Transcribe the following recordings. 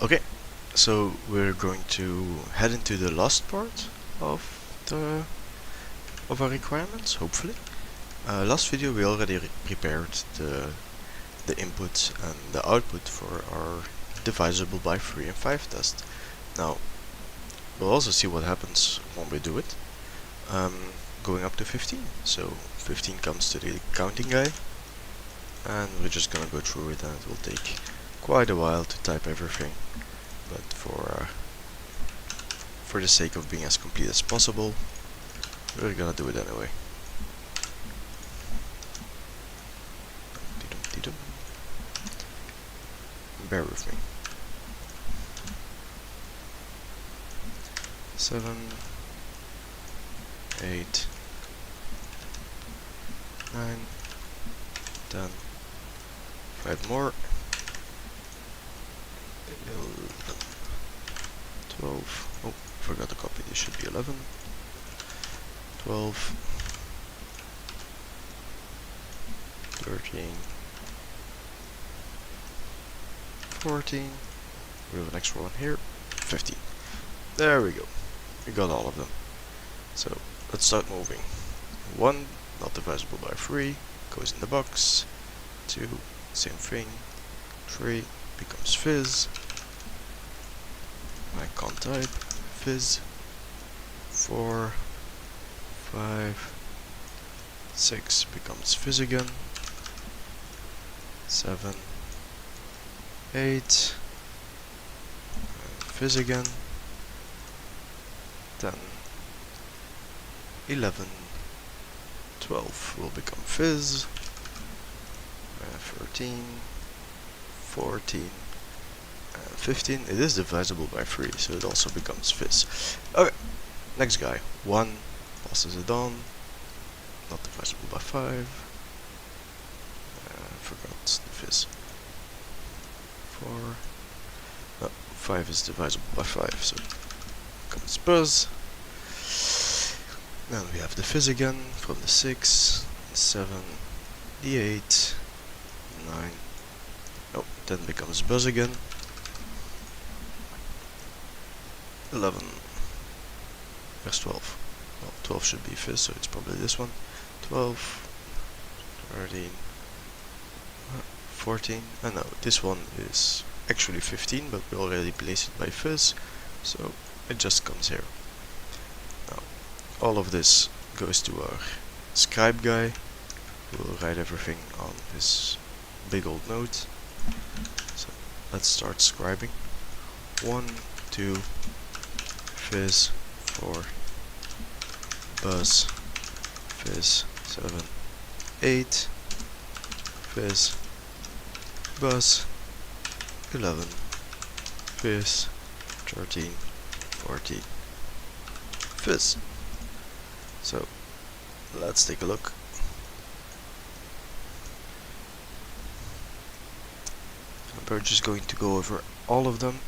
Okay, so we're going to head into the last part of our requirements, hopefully. Last video we already prepared the input and the output for our divisible by 3 and 5 test. Now we'll also see what happens when we do it, going up to 15. So 15 comes to the counting guy, and we're just gonna go through it, and it will take quite a while to type everything, but for the sake of being as complete as possible, we're gonna do it anyway. Bear with me. 7, 8, 9, 10, 5 more, 11, 12, oh, forgot to copy, this should be 11, 12, 13, 14, we have an extra one here, 15. There we go, we got all of them. So let's start moving. 1, not divisible by 3, goes in the box. 2, same thing. 3 becomes fizz. I can't type. Fizz. 4, 5, 6 becomes fizz again. 7, 8, fizz again. 10, 11, 12 will become fizz. 13, 14, and 15. It is divisible by 3, so it also becomes fizz. Okay, next guy. 1 passes it on. Not divisible by 5. Forgot the fizz. 4. No, 5 is divisible by 5, so comes buzz. Then we have the fizz again from the 6, 7, the 8, 9. Oh, then becomes buzz again. 11. Where's 12? Well, 12 should be fizz, so it's probably this one. 12, 13, 14. And no, this one is actually 15, but we already placed it by fizz, so it just comes here. Now, all of this goes to our scribe guy, who will write everything on his big old note. So let's start scribing. 1, 2, fizz, 4, buzz, fizz, 7, 8, fizz, buzz, 11, fizz, 13, 14, fizz. So let's take a look. We're just going to go over all of them.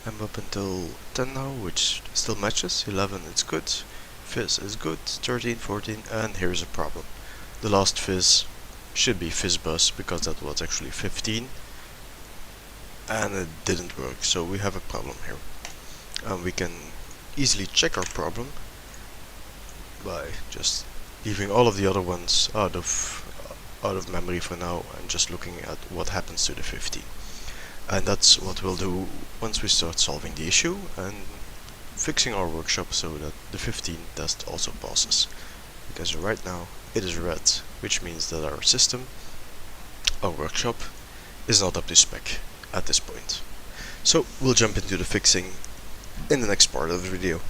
I'm up until 10 now, which still matches. 11 is good, fizz is good, 13, 14, and here's a problem. The last fizz should be FizzBuzz, because that was actually 15, and it didn't work, so we have a problem here. And we can easily check our problem by just leaving all of the other ones out of memory for now and just looking at what happens to the 15. And that's what we'll do once we start solving the issue and fixing our workshop so that the 15 test also passes. Because right now it is red, which means that our system, our workshop, is not up to spec at this point. So we'll jump into the fixing in the next part of the video.